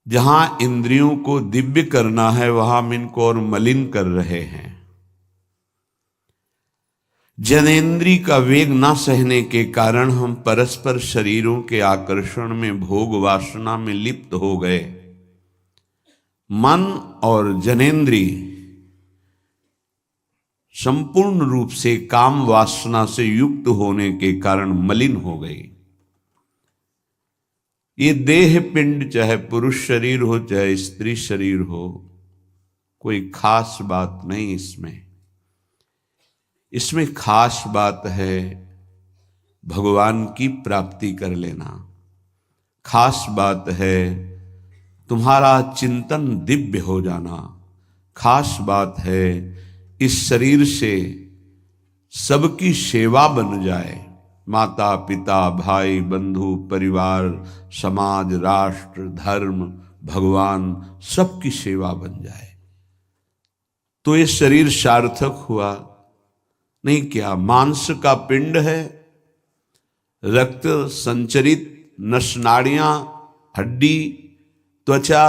जहां इंद्रियों को दिव्य करना है वहां हम इनको और मलिन कर रहे हैं। जनेन्द्रिय का वेग न सहने के कारण हम परस्पर शरीरों के आकर्षण में भोग वासना में लिप्त हो गए। मन और जनेन्द्रिय संपूर्ण रूप से काम वासना से युक्त होने के कारण मलिन हो गई। ये देह पिंड चाहे पुरुष शरीर हो चाहे स्त्री शरीर हो, कोई खास बात नहीं इसमें खास बात है भगवान की प्राप्ति कर लेना। खास बात है तुम्हारा चिंतन दिव्य हो जाना। खास बात है इस शरीर से सबकी सेवा बन जाए। माता पिता भाई बंधु परिवार समाज राष्ट्र धर्म भगवान सबकी सेवा बन जाए तो ये शरीर सार्थक हुआ। नहीं क्या मांस का पिंड है, रक्त संचरित नसनाड़ियां हड्डी त्वचा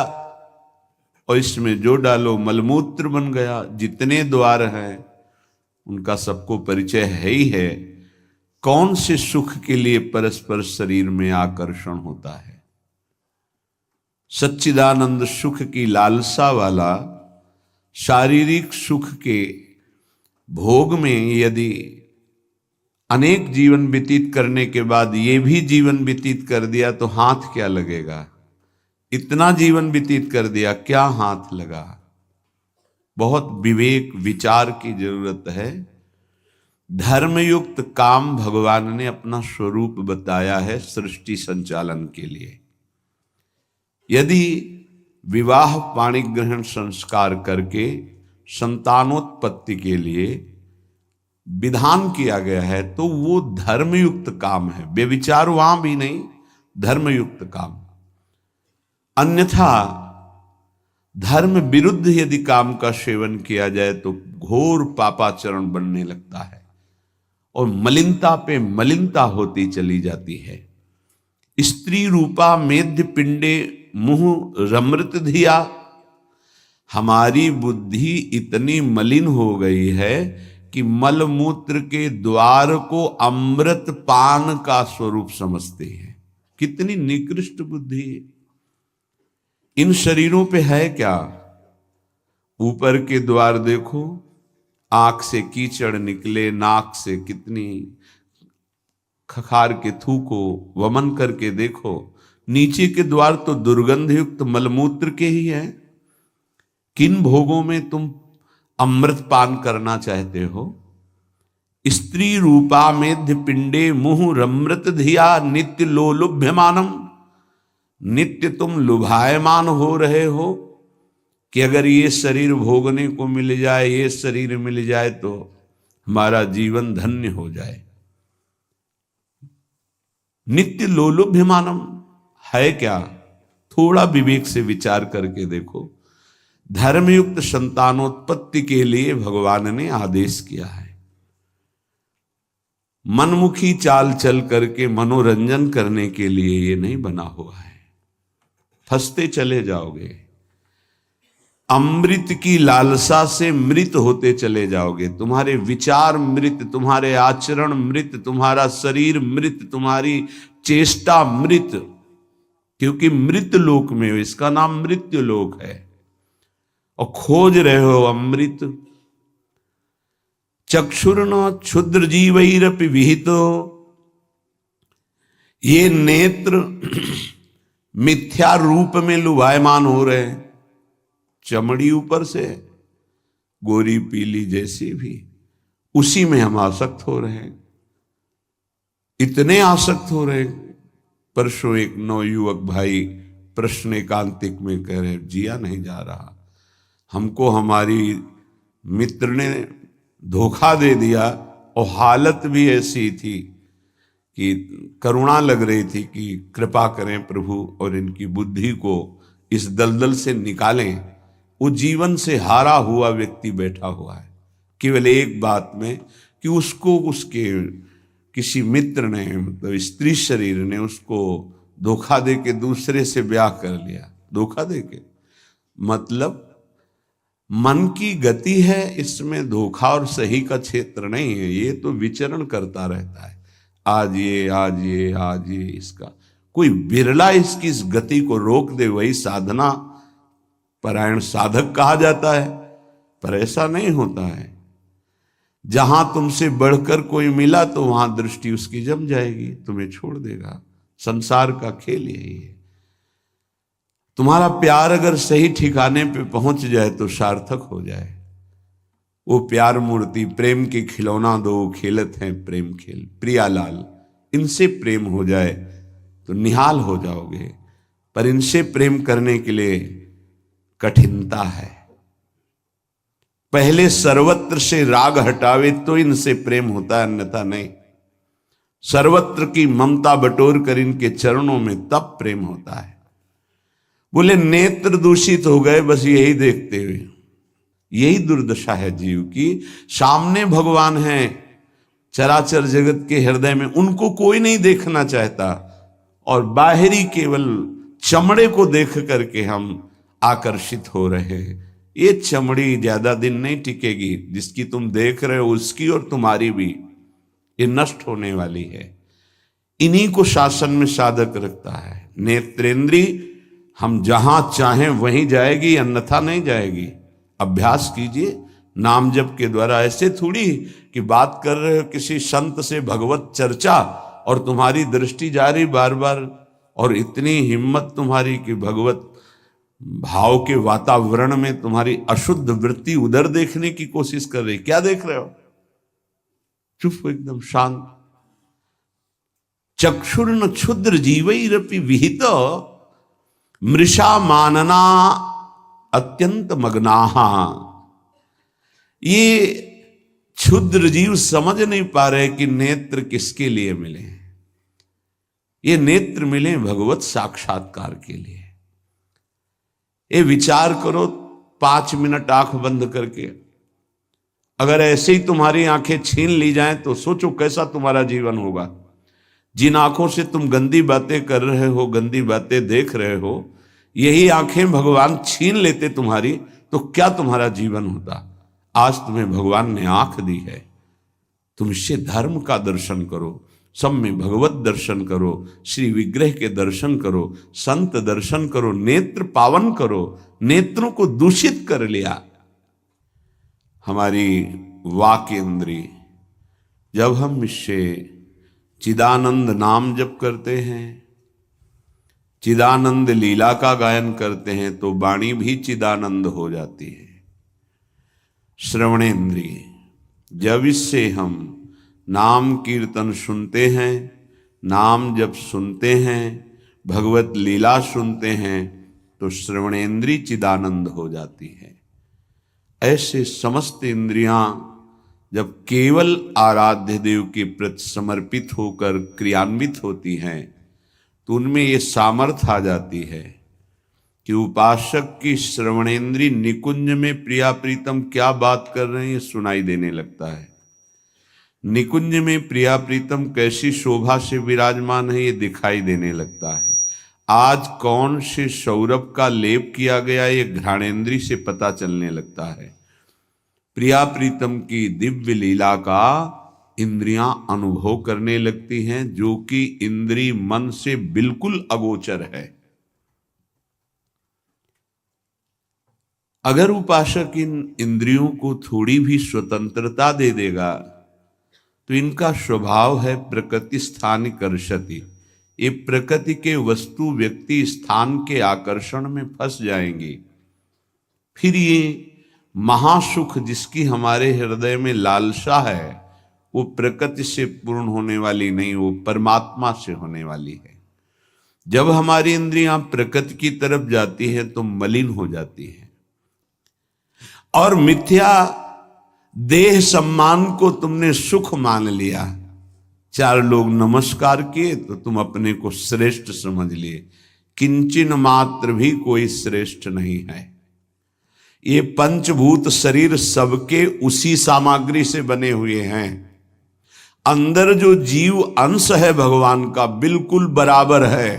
और इसमें जो डालो मलमूत्र बन गया। जितने द्वार हैं उनका सबको परिचय है ही है। कौन से सुख के लिए परस्पर शरीर में आकर्षण होता है? सच्चिदानंद सुख की लालसा वाला शारीरिक सुख के भोग में यदि अनेक जीवन व्यतीत करने के बाद ये भी जीवन व्यतीत कर दिया तो हाथ क्या लगेगा? इतना जीवन व्यतीत कर दिया, क्या हाथ लगा? बहुत विवेक विचार की जरूरत है। धर्मयुक्त काम भगवान ने अपना स्वरूप बताया है सृष्टि संचालन के लिए। यदि विवाह पाणी ग्रहण संस्कार करके संतानोत्पत्ति के लिए विधान किया गया है तो वो धर्मयुक्त काम है, व्यभिचार वहां भी नहीं, धर्मयुक्त काम। अन्यथा धर्म विरुद्ध यदि काम का सेवन किया जाए तो घोर पापाचरण बनने लगता है और मलिनता पे मलिनता होती चली जाती है। स्त्री रूपा मेध्य पिंडे मुंह रमृत धिया। हमारी बुद्धि इतनी मलिन हो गई है कि मलमूत्र के द्वार को अमृत पान का स्वरूप समझते हैं। कितनी निकृष्ट बुद्धि है। इन शरीरों पे है क्या? ऊपर के द्वार देखो, आंख से कीचड़ निकले, नाक से कितनी खखार के थूको, वमन करके देखो। नीचे के द्वार तो दुर्गंध युक्त मलमूत्र के ही हैं। किन भोगों में तुम अमृत पान करना चाहते हो? स्त्री रूपा मेध्य पिंडे मुहु रमृत धिया नित्य लोलुभ्यमानम। नित्य तुम लुभायमान हो रहे हो कि अगर ये शरीर भोगने को मिल जाए, ये शरीर मिल जाए तो हमारा जीवन धन्य हो जाए। नित्य लोलुभ्यमानम है क्या? थोड़ा विवेक से विचार करके देखो। धर्मयुक्त संतानोत्पत्ति के लिए भगवान ने आदेश किया है। मनमुखी चाल चल करके मनोरंजन करने के लिए ये नहीं बना हुआ है। फंसते चले जाओगे। अमृत की लालसा से मृत होते चले जाओगे। तुम्हारे विचार मृत, तुम्हारे आचरण मृत, तुम्हारा शरीर मृत, तुम्हारी चेष्टा मृत, क्योंकि मृत लोक में हो। इसका नाम मृत्यु लोक है और खोज रहे हो अमृत। चक्षुर्न क्षुद्र जीवैरपि विहितो। ये नेत्र मिथ्या रूप में लुभायमान हो रहे हैं। चमड़ी ऊपर से गोरी पीली जैसी भी, उसी में हम आसक्त हो रहे हैं। इतने आसक्त हो रहे हैं। परसों एक नवयुवक भाई प्रश्न एकांतिक में कह रहे, जिया नहीं जा रहा, हमको हमारी मित्र ने धोखा दे दिया और हालत भी ऐसी थी कि करुणा लग रही थी कि कृपा करें प्रभु और इनकी बुद्धि को इस दलदल से निकालें। वो जीवन से हारा हुआ व्यक्ति बैठा हुआ है केवल एक बात में कि उसको उसके किसी मित्र ने, मतलब स्त्री शरीर ने उसको धोखा दे के दूसरे से ब्याह कर लिया। धोखा देके मतलब मन की गति है, इसमें धोखा और सही का क्षेत्र नहीं है। ये तो विचरण करता रहता है, आज ये आज ये आज ये। इसका कोई बिरला इसकी इस गति को रोक दे, वही साधना परायण साधक कहा जाता है। पर ऐसा नहीं होता है। जहां तुमसे बढ़कर कोई मिला तो वहां दृष्टि उसकी जम जाएगी, तुम्हें छोड़ देगा। संसार का खेल यही है। तुम्हारा प्यार अगर सही ठिकाने पे पहुंच जाए तो सार्थक हो जाए। वो प्यार मूर्ति प्रेम के खिलौना दो खेलत हैं प्रेम खेल, प्रियालाल, इनसे प्रेम हो जाए तो निहाल हो जाओगे। पर इनसे प्रेम करने के लिए कठिनता है। पहले सर्वत्र से राग हटावे तो इनसे प्रेम होता है, अन्यथा नहीं। सर्वत्र की ममता बटोर कर इनके चरणों में तब प्रेम होता है। बोले नेत्र दूषित हो गए बस यही देखते हुए। यही दुर्दशा है जीव की। सामने भगवान हैं चराचर जगत के हृदय में, उनको कोई नहीं देखना चाहता, और बाहरी केवल चमड़े को देख करके हम आकर्षित हो रहे हैं। ये चमड़ी ज्यादा दिन नहीं टिकेगी, जिसकी तुम देख रहे हो उसकी और तुम्हारी भी, ये नष्ट होने वाली है। इन्हीं को शासन में साधक रखता है। नेत्रेंद्री हम जहां चाहें वहीं जाएगी, अन्यथा नहीं जाएगी। अभ्यास कीजिए नाम जप के द्वारा। ऐसे थोड़ी कि बात कर रहे हो किसी संत से भगवत चर्चा और तुम्हारी दृष्टि जा रही बार बार, और इतनी हिम्मत तुम्हारी कि भगवत भाव के वातावरण में तुम्हारी अशुद्ध वृत्ति उधर देखने की कोशिश कर रही। क्या देख रहे हो? चुप हो, एकदम शांत। चक्षुर्न क्षुद्र जीवैरपि विहित मृषा मानना अत्यंत मग्नाहा। ये क्षुद्र जीव समझ नहीं पा रहे कि नेत्र किसके लिए मिले। ये नेत्र मिले भगवत साक्षात्कार के लिए। ये विचार करो 5 मिनट आंख बंद करके, अगर ऐसे ही तुम्हारी आंखें छीन ली जाएं तो सोचो कैसा तुम्हारा जीवन होगा। जिन आंखों से तुम गंदी बातें कर रहे हो, गंदी बातें देख रहे हो, यही आंखें भगवान छीन लेते तुम्हारी, तो क्या तुम्हारा जीवन होता। आज तुम्हें भगवान ने आंख दी है, तुम इससे धर्म का दर्शन करो, सब में भगवत दर्शन करो, श्री विग्रह के दर्शन करो, संत दर्शन करो, नेत्र पावन करो। नेत्रों को दूषित कर लिया हमारी वाक इंद्री। जब हम इससे चिदानंद नाम जप करते हैं, चिदानंद लीला का गायन करते हैं, तो वाणी भी चिदानंद हो जाती है। श्रवणेन्द्रिय, जब इससे हम नाम कीर्तन सुनते हैं, नाम जब सुनते हैं, भगवत लीला सुनते हैं, तो श्रवणेन्द्रिय चिदानंद हो जाती है। ऐसे समस्त इंद्रियां जब केवल आराध्य देव के प्रति समर्पित होकर क्रियान्वित होती हैं, तो उनमें ये सामर्थ्य आ जाती है कि उपासक की श्रवणेन्द्रिय निकुंज में प्रिया प्रीतम क्या बात कर रहे हैं ये सुनाई देने लगता है। निकुंज में प्रिया प्रीतम कैसी शोभा से विराजमान है ये दिखाई देने लगता है। आज कौन से सौरभ का लेप किया गया ये घ्राणेन्द्रिय से पता चलने लगता है। प्रिया प्रीतम की दिव्य लीला का इंद्रियां अनुभव करने लगती हैं, जो कि इंद्रिय मन से बिल्कुल अगोचर है। अगर उपासक इन इंद्रियों को थोड़ी भी स्वतंत्रता दे देगा तो इनका स्वभाव है प्रकृति स्थान कर्षति। ये प्रकृति के वस्तु व्यक्ति स्थान के आकर्षण में फंस जाएंगे। फिर ये महासुख जिसकी हमारे हृदय में लालसा है, वो प्रकृति से पूर्ण होने वाली नहीं, वो परमात्मा से होने वाली है। जब हमारी इंद्रियां प्रकृति की तरफ जाती हैं तो मलिन हो जाती है, और मिथ्या देह सम्मान को तुमने सुख मान लिया। 4 लोग नमस्कार किए तो तुम अपने को श्रेष्ठ समझ लिए। किंचन मात्र भी कोई श्रेष्ठ नहीं है। ये पंचभूत शरीर सबके उसी सामग्री से बने हुए हैं। अंदर जो जीव अंश है भगवान का बिल्कुल बराबर है।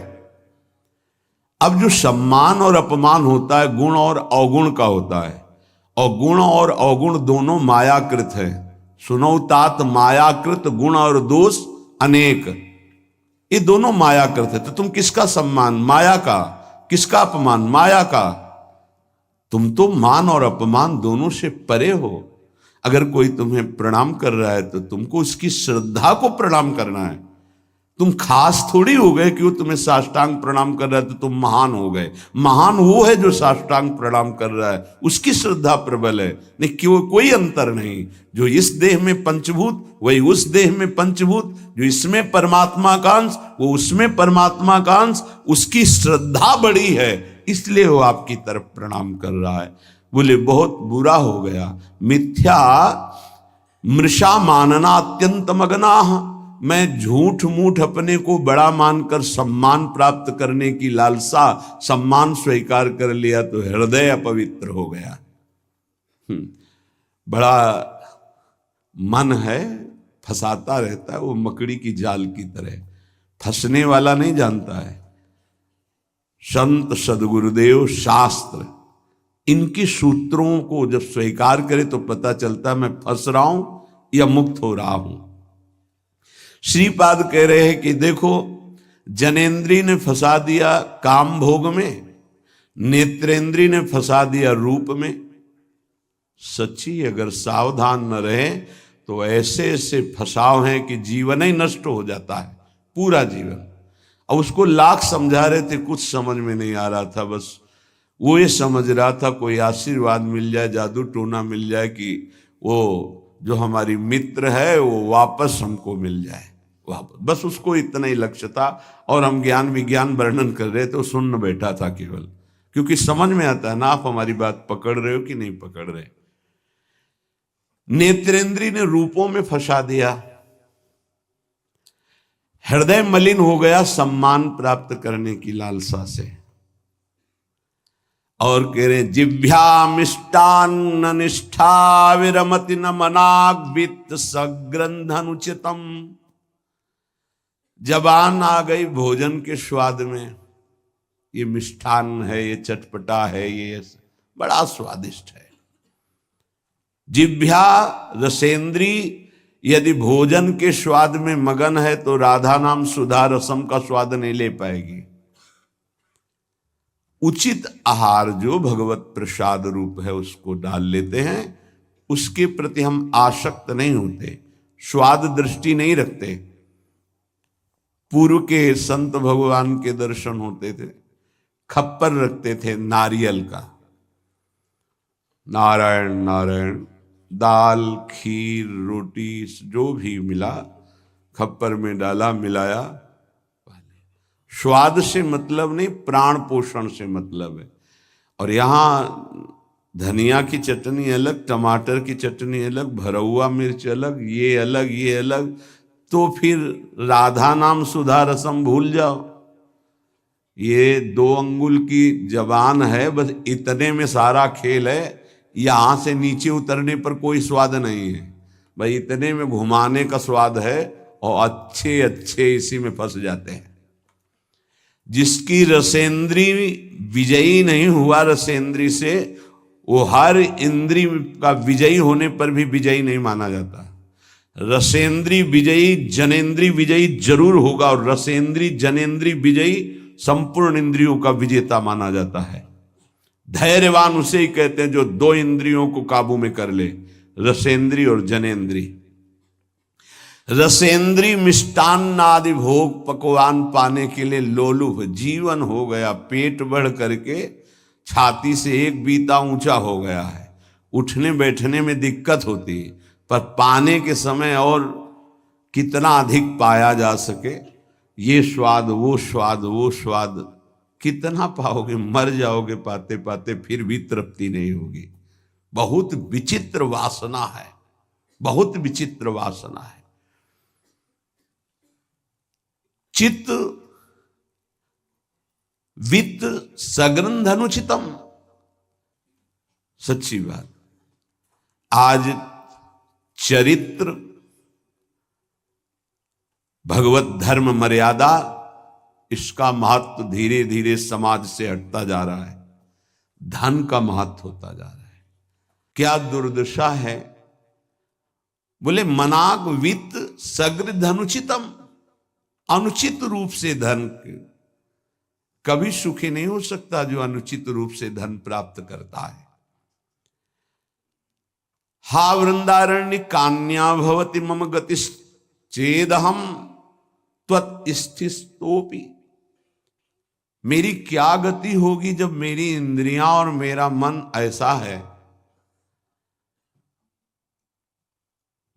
अब जो सम्मान और अपमान होता है गुण और अवगुण का होता है, और गुण और अवगुण दोनों मायाकृत है। सुनो तात मायाकृत गुण और दोष अनेक, ये दोनों मायाकृत है। तो तुम किसका सम्मान? माया का। किसका अपमान? माया का। तुम तो मान और अपमान दोनों से परे हो। अगर कोई तुम्हें प्रणाम कर रहा है तो तुमको उसकी श्रद्धा को प्रणाम करना है। तुम खास थोड़ी हो गए कि वो तुम्हें साष्टांग प्रणाम कर रहा है तो तुम महान हो गए। महान वो है जो साष्टांग प्रणाम कर रहा है, उसकी श्रद्धा प्रबल है। नहीं कि वो कोई अंतर नहीं। जो इस देह में पंचभूत वही उस देह में पंचभूत, जो इसमें परमात्मा का अंश वो उसमें परमात्मा का अंश, उसकी श्रद्धा बड़ी है इसलिए वो आपकी तरफ प्रणाम कर रहा है। बोले बहुत बुरा हो गया। मिथ्या मृषा मानना अत्यंत मगनाह, मैं झूठ मूठ अपने को बड़ा मानकर सम्मान प्राप्त करने की लालसा, सम्मान स्वीकार कर लिया तो हृदय अपवित्र हो गया। बड़ा मन है, फंसाता रहता है, वो मकड़ी की जाल की तरह, फंसने वाला नहीं जानता है। संत सदगुरुदेव शास्त्र इनकी सूत्रों को जब स्वीकार करे तो पता चलता है मैं फंस रहा हूं या मुक्त हो रहा हूं। श्रीपाद कह रहे हैं कि देखो, जनेन्द्री ने फंसा दिया काम भोग में, नेत्रेंद्री ने फंसा दिया रूप में। सच्ची अगर सावधान न रहे तो ऐसे ऐसे फंसाव हैं कि जीवन ही नष्ट हो जाता है, पूरा जीवन। अब उसको लाख समझा रहे थे, कुछ समझ में नहीं आ रहा था। बस वो ये समझ रहा था कोई आशीर्वाद मिल जाए, जादू टोना मिल जाए कि वो जो हमारी मित्र है वो वापस हमको मिल जाए वापस। बस उसको इतना ही लक्ष्य था। और हम ज्ञान विज्ञान वर्णन कर रहे थे, सुन बैठा था केवल, क्योंकि समझ में आता है ना आप हमारी बात पकड़ रहे हो कि नहीं पकड़ रहे। नेत्रेंद्री ने रूपों में फंसा दिया, हृदय मलिन हो गया सम्मान प्राप्त करने की लालसा से। और कह रहे जिभ्या मिष्टान्न निष्ठा विरमति न मनाग वित्त सग्रंधनुचितम। जबान आ गई भोजन के स्वाद में, ये मिष्ठान्न है, ये चटपटा है, ये बड़ा स्वादिष्ट है। जिभ्या रसेंद्री यदि भोजन के स्वाद में मगन है तो राधा नाम सुधा रसम का स्वाद नहीं ले पाएगी। उचित आहार जो भगवत प्रसाद रूप है उसको डाल लेते हैं, उसके प्रति हम आसक्त नहीं होते, स्वाद दृष्टि नहीं रखते। पूर्व के संत भगवान के दर्शन होते थे, खप्पर रखते थे नारियल का, नारायण नारायण, दाल खीर रोटी जो भी मिला खप्पर में डाला मिलाया। स्वाद से मतलब नहीं, प्राण पोषण से मतलब है। और यहाँ धनिया की चटनी अलग, टमाटर की चटनी अलग, भरौआ मिर्च अलग, ये अलग ये अलग, तो फिर राधा नाम सुधा रसम भूल जाओ। ये 2 अंगुल की जबान है, बस इतने में सारा खेल है। यहां से नीचे उतरने पर कोई स्वाद नहीं है भाई, इतने में घुमाने का स्वाद है। और अच्छे अच्छे इसी में फंस जाते हैं। जिसकी रसेंद्री विजयी नहीं हुआ रसेंद्री से, वो हर इंद्री का विजयी होने पर भी विजयी नहीं माना जाता। रसेंद्री विजयी जनेन्द्री विजयी जरूर होगा, और रसेंद्री जनेन्द्री विजयी संपूर्ण इंद्रियों का विजेता माना जाता है। धैर्यवान उसे ही कहते हैं जो 2 इंद्रियों को काबू में कर ले, रसेंद्री और जनेन्द्री। रसेंद्री मिष्टान्न आदि भोग पकवान पाने के लिए लोलुप जीवन हो गया, पेट बढ़ करके छाती से 1 बीता ऊंचा हो गया है। उठने बैठने में दिक्कत होती है, पर पाने के समय और कितना अधिक पाया जा सके, ये स्वाद वो स्वाद वो स्वाद कितना पाओगे, मर जाओगे पाते पाते, फिर भी तृप्ति नहीं होगी। बहुत विचित्र वासना है, बहुत विचित्र वासना है। चित्त वित्त सग्रंध अनुचितम, सच्ची बात। आज चरित्र भगवत धर्म मर्यादा इसका महत्व धीरे धीरे समाज से हटता जा रहा है, धन का महत्व होता जा रहा है। क्या दुर्दशा है। बोले मनाग वित्त सगृध अनुचितम, अनुचित रूप से धन कभी सुखी नहीं हो सकता जो अनुचित रूप से धन प्राप्त करता है। हा वृंदारण्य कान्या भवति मम गतिश्चेदहम त्वत्स्थितोपि, मेरी क्या गति होगी जब मेरी इंद्रियां और मेरा मन ऐसा है,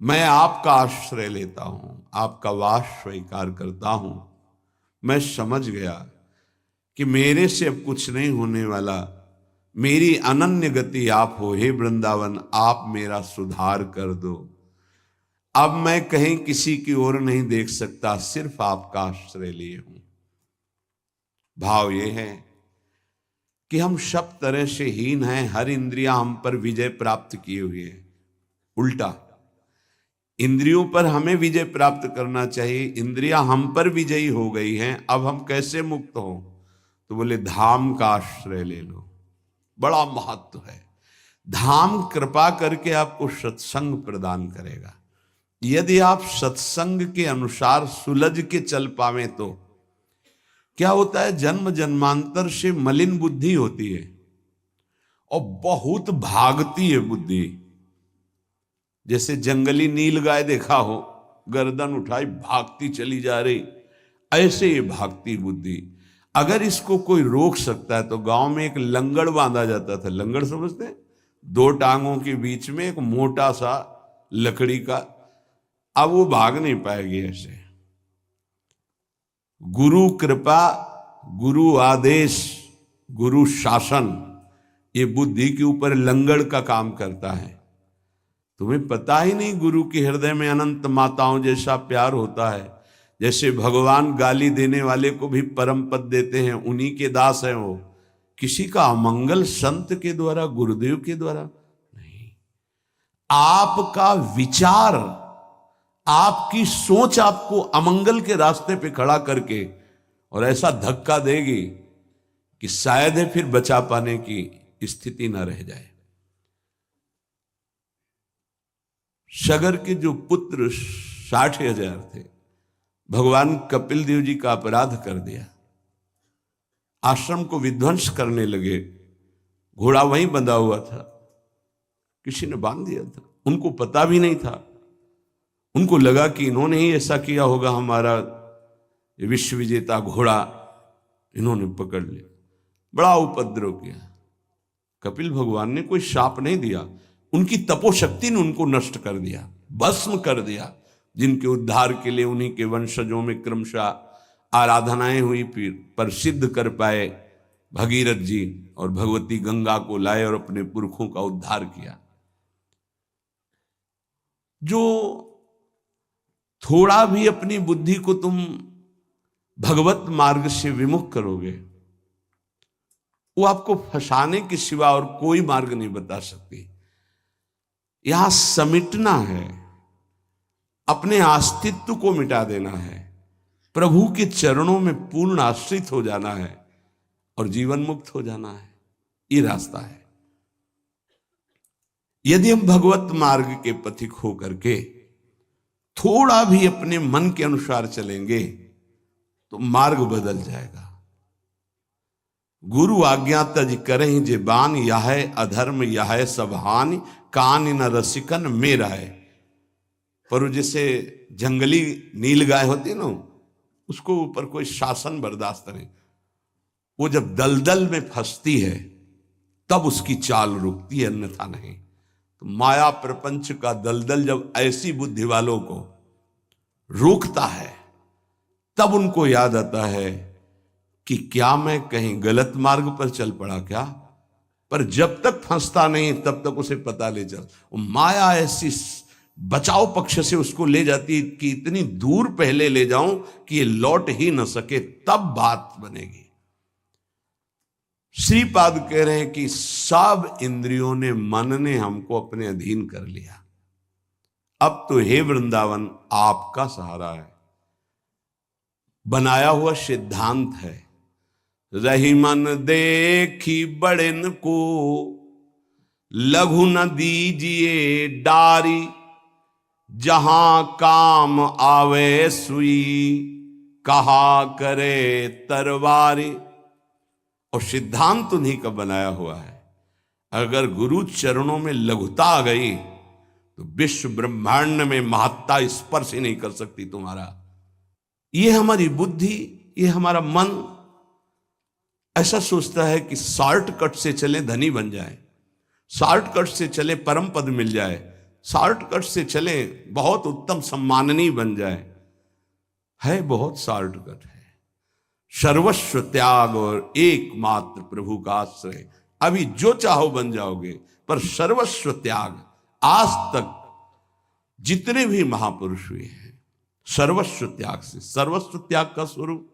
मैं आपका आश्रय लेता हूं, आपका वास स्वीकार करता हूं, मैं समझ गया कि मेरे से अब कुछ नहीं होने वाला, मेरी अनन्य गति आप हो। हे वृंदावन, आप मेरा सुधार कर दो। अब मैं कहीं किसी की ओर नहीं देख सकता, सिर्फ आपका आश्रय लिए हूं। भाव ये है कि हम सब तरह से हीन हैं, हर इंद्रिया हम पर विजय प्राप्त किए हुए है। उल्टा इंद्रियों पर हमें विजय प्राप्त करना चाहिए, इंद्रियां हम पर विजयी हो गई हैं, अब हम कैसे मुक्त हो। तो बोले धाम का आश्रय ले लो, बड़ा महत्व है। धाम कृपा करके आपको सत्संग प्रदान करेगा। यदि आप सत्संग के अनुसार सुलझ के चल पावे तो क्या होता है, जन्म जन्मांतर से मलिन बुद्धि होती है और बहुत भागती है बुद्धि। जैसे जंगली नील गाय देखा हो, गर्दन उठाई भागती चली जा रही, ऐसे ये भागती बुद्धि। अगर इसको कोई रोक सकता है तो गांव में एक लंगड़ बांधा जाता था। लंगड़ समझते हैं, दो टांगों के बीच में एक मोटा सा लकड़ी का। अब वो भाग नहीं पाएगी ऐसे। गुरु कृपा, गुरु आदेश, गुरु शासन, ये बुद्धि के ऊपर लंगड़ का काम करता है। तुम्हें पता ही नहीं गुरु के हृदय में अनंत माताओं जैसा प्यार होता है। जैसे भगवान गाली देने वाले को भी परम पद देते हैं, उन्हीं के दास हैं वो। किसी का अमंगल संत के द्वारा, गुरुदेव के द्वारा नहीं। आपका विचार, आपकी सोच आपको अमंगल के रास्ते पे खड़ा करके और ऐसा धक्का देगी कि शायद है फिर बचा पाने की स्थिति न रह जाए। सगर के जो पुत्र 60,000 थे, भगवान कपिल देव जी का अपराध कर दिया, आश्रम को विध्वंस करने लगे। घोड़ा वहीं बंधा हुआ था, किसी ने बांध दिया था, उनको पता भी नहीं था। उनको लगा कि इन्होंने ही ऐसा किया होगा, हमारा विश्व विजेता घोड़ा इन्होंने पकड़ लिया। बड़ा उपद्रव किया। कपिल भगवान ने कोई शाप नहीं दिया, उनकी तपोशक्ति ने उनको नष्ट कर दिया, भस्म कर दिया। जिनके उद्धार के लिए उन्हीं के वंशजों में क्रमशः आराधनाएं हुई, फिर पर सिद्ध कर पाए भगीरथ जी और भगवती गंगा को लाए और अपने पुरखों का उद्धार किया। जो थोड़ा भी अपनी बुद्धि को तुम भगवत मार्ग से विमुख करोगे, वो आपको फंसाने के सिवा और कोई मार्ग नहीं बता सकती। यहां समिटना है, अपने अस्तित्व को मिटा देना है, प्रभु के चरणों में पूर्ण आश्रित हो जाना है और जीवन मुक्त हो जाना है। ये रास्ता है। यदि हम भगवत मार्ग के पथिक हो करके थोड़ा भी अपने मन के अनुसार चलेंगे तो मार्ग बदल जाएगा। गुरु आज्ञा तज करहि जे बान, यह अधर्म यह सब हानि, कान न रसिकन मेरा है। पर जैसे जंगली नील गाय होती है ना, उसको ऊपर कोई शासन बर्दाश्त नहीं। वो जब दलदल में फंसती है तब उसकी चाल रुकती है, अन्यथा नहीं। तो माया प्रपंच का दलदल जब ऐसी बुद्धि वालों को रोकता है, तब उनको याद आता है कि क्या मैं कहीं गलत मार्ग पर चल पड़ा क्या। पर जब तक फंसता नहीं तब तक उसे पता ले चल। माया ऐसी बचाव पक्ष से उसको ले जाती कि इतनी दूर पहले ले जाऊं कि ये लौट ही न सके, तब बात बनेगी। श्रीपाद कह रहे हैं कि सब इंद्रियों ने, मन ने हमको अपने अधीन कर लिया। अब तो हे वृंदावन आपका सहारा है। बनाया हुआ सिद्धांत है। रही मन देखी बड़न को, लघु न दीजिए डारी, जहां काम आवे सुई, कहा करे तरवारी। और सिद्धांत उन्हीं का बनाया हुआ है। अगर गुरु चरणों में लघुता आ गई तो विश्व ब्रह्मांड में महत्ता स्पर्श ही नहीं कर सकती तुम्हारा। ये हमारी बुद्धि, ये हमारा मन ऐसा सोचता है कि शॉर्टकट से चले धनी बन जाए, शॉर्टकट से चले परम पद मिल जाए, शॉर्टकट से चले बहुत उत्तम सम्माननीय बन जाए। है बहुत शॉर्टकट है। सर्वस्व त्याग और एकमात्र प्रभु का आश्रय। अभी जो चाहो बन जाओगे, पर सर्वस्व त्याग। आज तक जितने भी महापुरुष हुए हैं सर्वस्व त्याग से। सर्वस्व त्याग का स्वरूप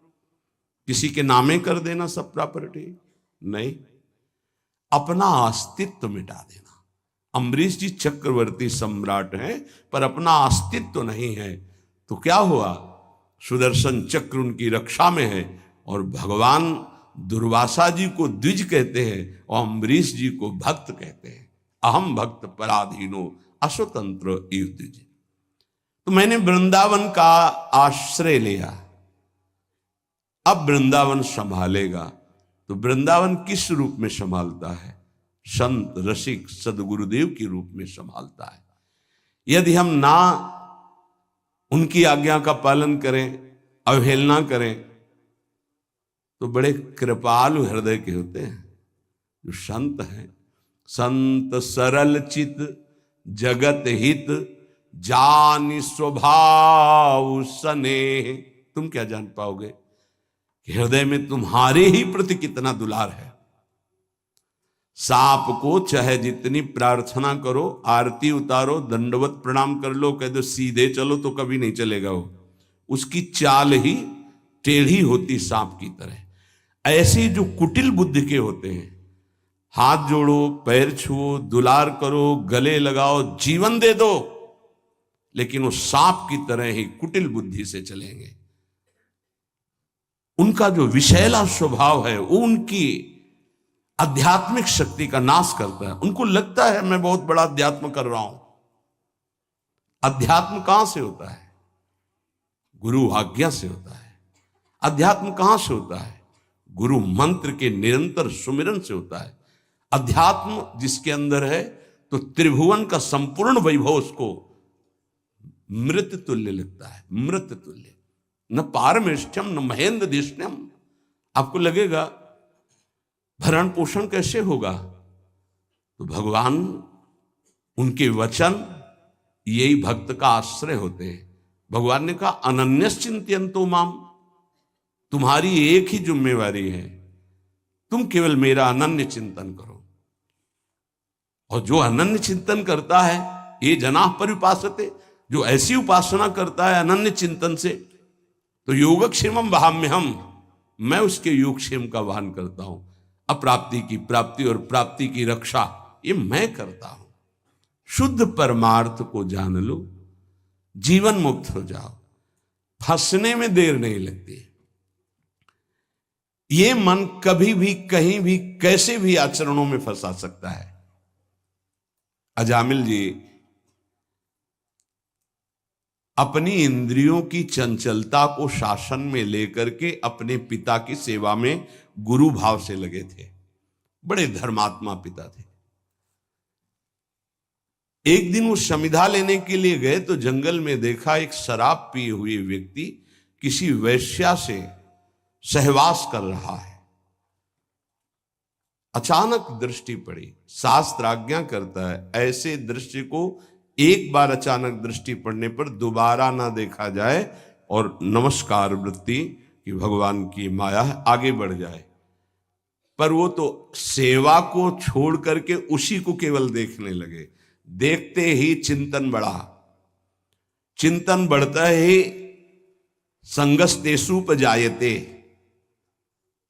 किसी के नामे कर देना सब प्रॉपर्टी नहीं, अपना अस्तित्व मिटा देना। अम्बरीश जी चक्रवर्ती सम्राट हैं पर अपना अस्तित्व नहीं है, तो क्या हुआ? सुदर्शन चक्र उनकी रक्षा में है और भगवान दुर्वासा जी को द्विज कहते हैं और अम्बरीश जी को भक्त कहते हैं। अहम भक्त पराधीनो अस्वतंत्र इव द्विज। तो मैंने वृंदावन का आश्रय लिया, अब वृंदावन संभालेगा। तो वृंदावन किस रूप में संभालता है? संत रसिक सदगुरुदेव के रूप में संभालता है। यदि हम ना उनकी आज्ञा का पालन करें, अवहेलना करें, तो बड़े कृपालु हृदय के होते हैं जो संत हैं। संत सरल चित जगत हित, जान स्वभाव स्नेह। तुम क्या जान पाओगे कि हृदय में तुम्हारे ही प्रति कितना दुलार है। सांप को चाहे जितनी प्रार्थना करो, आरती उतारो, दंडवत प्रणाम कर लो, कह दो सीधे चलो, तो कभी नहीं चलेगा वो। उसकी चाल ही टेढ़ी होती सांप की तरह। ऐसे जो कुटिल बुद्धि के होते हैं, हाथ जोड़ो, पैर छुओ, दुलार करो, गले लगाओ, जीवन दे दो, लेकिन वो सांप की तरह ही कुटिल बुद्धि से चलेंगे। उनका जो विषैला स्वभाव है वो उनकी आध्यात्मिक शक्ति का नाश करता है। उनको लगता है मैं बहुत बड़ा अध्यात्म कर रहा हूं। अध्यात्म कहां से होता है? गुरु आज्ञा से होता है। अध्यात्म कहां से होता है? गुरु मंत्र के निरंतर सुमिरन से होता है। अध्यात्म जिसके अंदर है तो त्रिभुवन का संपूर्ण वैभव उसको मृत तुल्य लगता है। मृत तुल्य, न पारमेष्ठ्यम न महेंद्र दिष्ण्यम। आपको लगेगा भरण पोषण कैसे होगा? तो भगवान, उनके वचन यही भक्त का आश्रय होते हैं। भगवान ने कहा अनन्यश्चिंत्यन्तो माम, तुम्हारी एक ही जिम्मेवारी है, तुम केवल मेरा अनन्य चिंतन करो। और जो अनन्य चिंतन करता है ये जनाः पर्युपासते, जो ऐसी उपासना करता है अनन्य चिंतन से, तो योगक्षेमम वहाम्यहम, मैं उसके योगक्षेम का वहन करता हूं। अप्राप्ति की प्राप्ति और प्राप्ति की रक्षा ये मैं करता हूं। शुद्ध परमार्थ को जान लो, जीवन मुक्त हो जाओ, फंसने में देर नहीं लगती। ये मन कभी भी कहीं भी कैसे भी आचरणों में फंसा सकता है। अजामिल जी अपनी इंद्रियों की चंचलता को शासन में लेकर के अपने पिता की सेवा में गुरु भाव से लगे थे। बड़े धर्मात्मा पिता थे। एक दिन वो समिधा लेने के लिए गए तो जंगल में देखा एक शराब पिए हुए व्यक्ति किसी वैश्या से सहवास कर रहा है। अचानक दृष्टि पड़ी। शास्त्र आज्ञा करता है ऐसे दृश्य को एक बार अचानक दृष्टि पड़ने पर दोबारा ना देखा जाए और नमस्कार वृत्ति कि भगवान की माया है आगे बढ़ जाए। पर वो तो सेवा को छोड़ करके उसी को केवल देखने लगे। देखते ही चिंतन बढ़ा। चिंतन बढ़ता ही संगस्तेषुपजायते,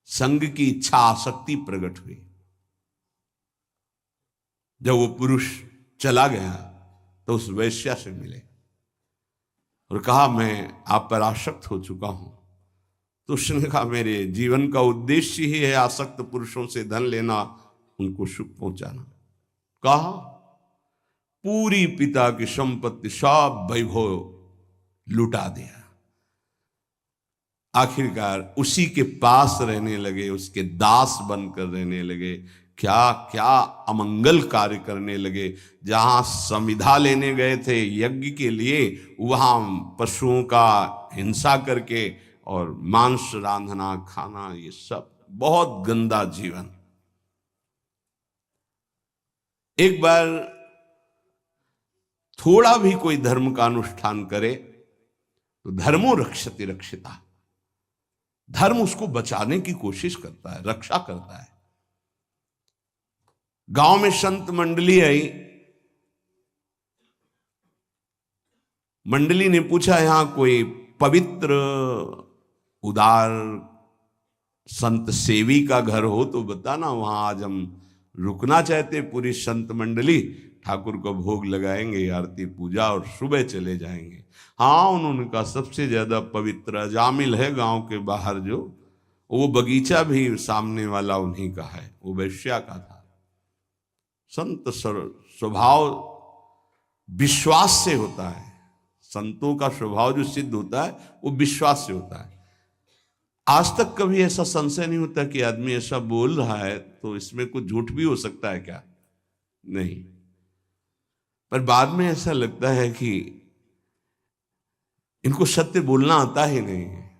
संग की इच्छा आसक्ति प्रकट हुई। जब वो पुरुष चला गया तो उस वैश्या से मिले और कहा मैं आप पर आसक्त हो चुका हूं, तो उसने कहा मेरे जीवन का उद्देश्य ही है आसक्त पुरुषों से धन लेना, उनको सुख पहुंचाना। कहा पूरी पिता की संपत्ति सब वैभव लुटा दिया। आखिरकार उसी के पास रहने लगे, उसके दास बनकर रहने लगे, क्या क्या अमंगल कार्य करने लगे। जहां संविदा लेने गए थे यज्ञ के लिए, वहां पशुओं का हिंसा करके और मांस रांधना खाना, ये सब बहुत गंदा जीवन। एक बार थोड़ा भी कोई धर्म का अनुष्ठान करे तो धर्मो रक्षति रक्षिता, धर्म उसको बचाने की कोशिश करता है, रक्षा करता है। गांव में संत मंडली आई, मंडली ने पूछा यहां कोई पवित्र उदार संत सेवी का घर हो तो बताना, वहां आज हम रुकना चाहते। पूरी संत मंडली ठाकुर को भोग लगाएंगे, आरती पूजा और सुबह चले जाएंगे। हाँ, उन्होंने कहा सबसे ज्यादा पवित्र अजामिल है गांव के बाहर, जो वो बगीचा भी सामने वाला उन्हीं का है, वो वैश्या का था। संत स्वभाव विश्वास से होता है, संतों का स्वभाव जो सिद्ध होता है वो विश्वास से होता है। आज तक कभी ऐसा संशय नहीं होता कि आदमी ऐसा बोल रहा है तो इसमें कुछ झूठ भी हो सकता है क्या? नहीं, पर बाद में ऐसा लगता है कि इनको सत्य बोलना आता ही नहीं है।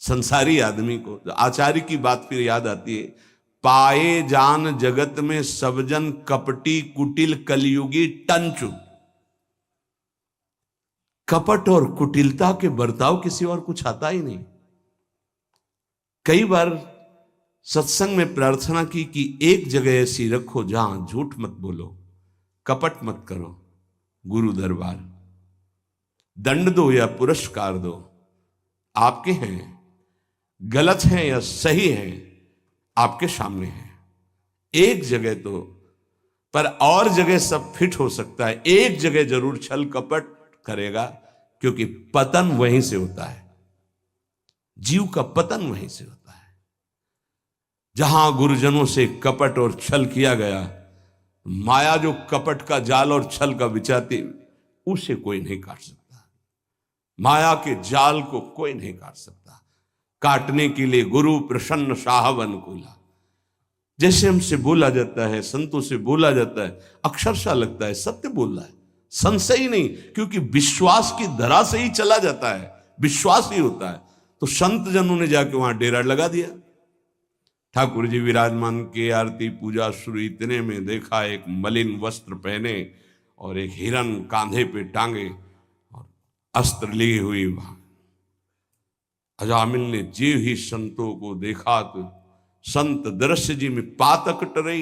संसारी आदमी को आचार्य की बात फिर याद आती है, पाए जान जगत में सब जन कपटी कुटिल कलयुगी टंचु। कपट और कुटिलता के बर्ताव किसी और कुछ आता ही नहीं। कई बार सत्संग में प्रार्थना की कि एक जगह ऐसी रखो जहां झूठ मत बोलो, कपट मत करो। गुरु दरबार, दंड दो या पुरस्कार दो, आपके हैं, गलत हैं या सही हैं आपके सामने है। एक जगह तो, पर और जगह सब फिट हो सकता है, एक जगह जरूर छल कपट करेगा, क्योंकि पतन वहीं से होता है, जीव का पतन वहीं से होता है। जहां गुरुजनों से कपट और छल किया गया, माया जो कपट का जाल और छल का बिछाती, उसे कोई नहीं काट सकता। माया के जाल को कोई नहीं काट सकता। काटने के लिए गुरु प्रसन्न साहब अनुकूला, जैसे हमसे बोला जाता है, संतों से बोला जाता है, अक्षरशः लगता है सत्य बोल रहा है, संशय ही नहीं, क्योंकि विश्वास की धरा से ही चला जाता है, विश्वास ही होता है। तो संत जनों ने जाके वहां डेरा लगा दिया। ठाकुर जी विराजमान के, आरती पूजा शुरू, इतने में देखा एक मलिन वस्त्र पहने और एक हिरन कांधे पे टांगे और अस्त्र ली हुई वहां। अजामिल ने जीव ही संतों को देखा तो संत दृश्य जी में पातक टरे,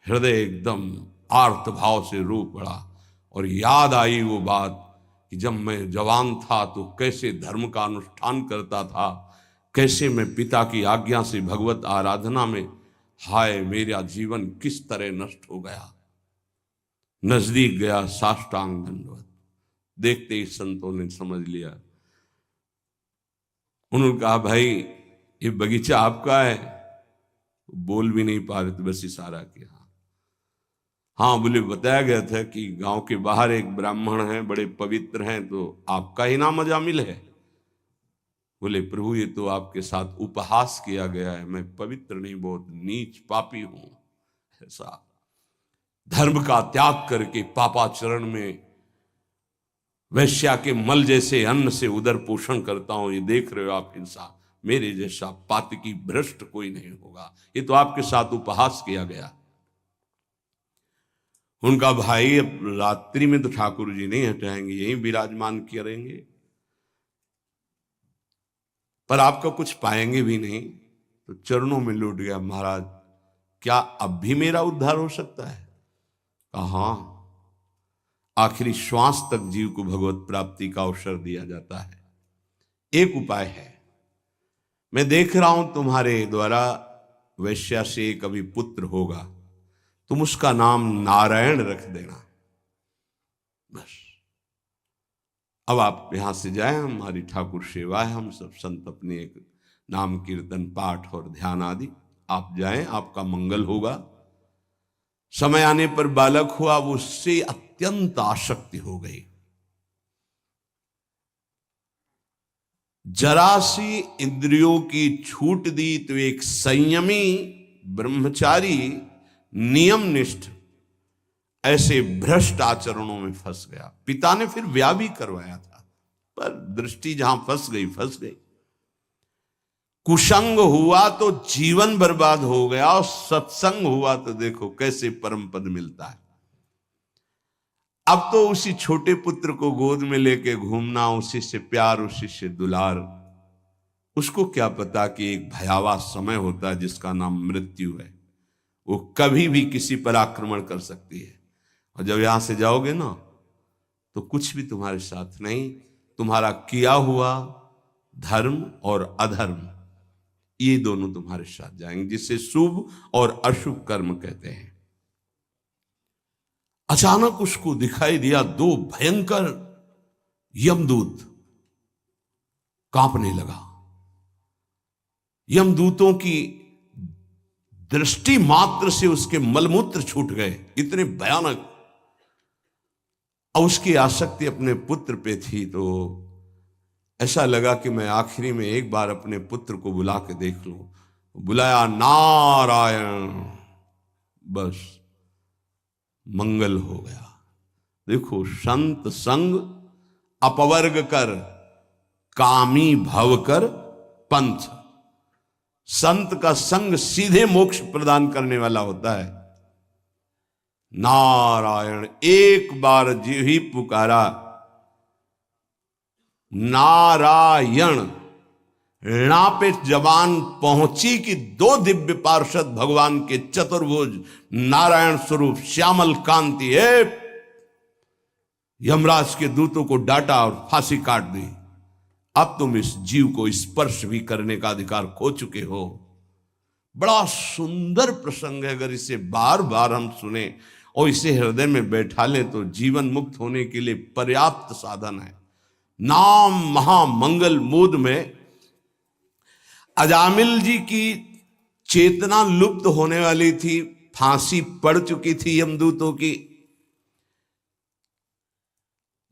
हृदय एकदम आर्त भाव से रो पड़ा और याद आई वो बात कि जब मैं जवान था तो कैसे धर्म का अनुष्ठान करता था, कैसे मैं पिता की आज्ञा से भगवत आराधना में, हाय मेरा जीवन किस तरह नष्ट हो गया। नजदीक गया, साष्टांग दंडवत। देखते ही संतों ने समझ लिया। उन्होंने कहा भाई ये बगीचा आपका है? बोल भी नहीं पा रहे थे, बस इशारा किया। हाँ बोले, बताया गया था कि गांव के बाहर एक ब्राह्मण हैं, बड़े पवित्र हैं, तो आपका ही नाम अजामिल है। बोले प्रभु ये तो आपके साथ उपहास किया गया है, मैं पवित्र नहीं, बहुत नीच पापी हूं। ऐसा धर्म का त्याग करके पापाचरण में वैश्या के मल जैसे अन्न से उदर पोषण करता हूं, ये देख रहे हो आप हिंसा, मेरे जैसा पातकी भ्रष्ट कोई नहीं होगा, ये तो आपके साथ उपहास किया गया। उनका भाई अब रात्रि में तो ठाकुर जी नहीं हटाएंगे, यहीं विराजमान करेंगे, पर आपका कुछ पाएंगे भी नहीं। तो चरणों में लौट गया, महाराज क्या अब भी मेरा उद्धार हो सकता है? कहा आखिरी श्वास तक जीव को भगवत प्राप्ति का अवसर दिया जाता है। एक उपाय है, मैं देख रहा हूं तुम्हारे द्वारा वैश्या से कभी पुत्र होगा, तुम उसका नाम नारायण रख देना, बस। अब आप यहां से जाएं, हमारी ठाकुर सेवा है, हम सब संत अपने एक नाम कीर्तन पाठ और ध्यान आदि, आप जाएं, आपका मंगल होगा। समय आने पर बालक हुआ, वो उससे अत्यंत आसक्ति हो गई। जरा सी इंद्रियों की छूट दी तो एक संयमी ब्रह्मचारी नियमनिष्ठ ऐसे भ्रष्ट आचरणों में फंस गया। पिता ने फिर ब्याह भी करवाया था, पर दृष्टि जहां फंस गई। कुसंग हुआ तो जीवन बर्बाद हो गया, और सत्संग हुआ तो देखो कैसे परम पद मिलता है। अब तो उसी छोटे पुत्र को गोद में लेके घूमना, उसी से प्यार, उसी से दुलार। उसको क्या पता कि एक भयावह समय होता है जिसका नाम मृत्यु है। वो कभी भी किसी पर आक्रमण कर सकती है, और जब यहां से जाओगे ना तो कुछ भी तुम्हारे साथ नहीं। तुम्हारा किया हुआ धर्म और अधर्म, ये दोनों तुम्हारे साथ जाएंगे, जिसे शुभ और अशुभ कर्म कहते हैं। अचानक उसको दिखाई दिया दो भयंकर यमदूत। कांपने लगा। यमदूतों की दृष्टि मात्र से उसके मलमूत्र छूट गए, इतने भयानक। और उसकी आसक्ति अपने पुत्र पे थी, तो ऐसा लगा कि मैं आखिरी में एक बार अपने पुत्र को बुला के देख लूं। बुलाया, नारायण, बस मंगल हो गया। देखो, संत संग अपवर्ग कर, कामी भव कर पंथ। संत का संग सीधे मोक्ष प्रदान करने वाला होता है। नारायण, एक बार जी ही पुकारा, नारायण, णा पे जबान पहुंची कि दो दिव्य पार्षद भगवान के चतुर्भुज नारायण स्वरूप श्यामल कांति है, यमराज के दूतों को डांटा और फांसी काट दी। अब तुम इस जीव को स्पर्श भी करने का अधिकार खो चुके हो। बड़ा सुंदर प्रसंग है। अगर इसे बार बार हम सुने और इसे हृदय में बैठा लें तो जीवन मुक्त होने के लिए पर्याप्त साधन है। नाम महामंगल मूद में अजामिल जी की चेतना लुप्त होने वाली थी, फांसी पड़ चुकी थी यमदूतों की।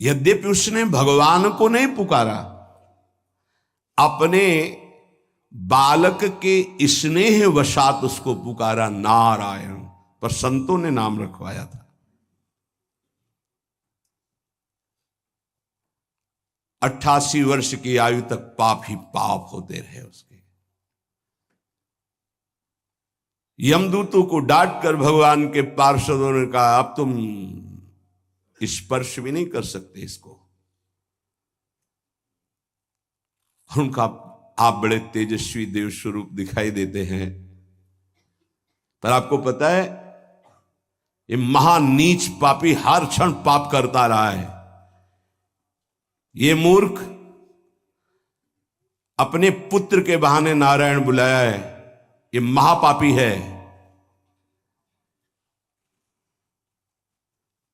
यद्यपि उसने भगवान को नहीं पुकारा, अपने बालक के स्नेह वशात उसको पुकारा नारायण, पर संतों ने नाम रखवाया था। 88 वर्ष की आयु तक पाप ही पाप होते रहे उसके। यमदूतों को डांट कर भगवान के पार्षदों ने कहा, अब तुम स्पर्श भी नहीं कर सकते इसको। उनका, आप बड़े तेजस्वी देव स्वरूप दिखाई देते हैं, पर आपको पता है ये महानीच पापी हर क्षण पाप करता रहा है। ये मूर्ख अपने पुत्र के बहाने नारायण बुलाया है, ये महापापी है।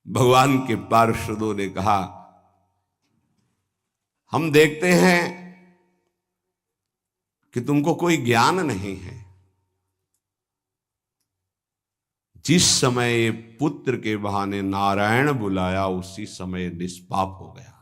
भगवान के पार्षदों ने कहा, हम देखते हैं कि तुमको कोई ज्ञान नहीं है। जिस समय पुत्र के बहाने नारायण बुलाया, उसी समय निष्पाप हो गया।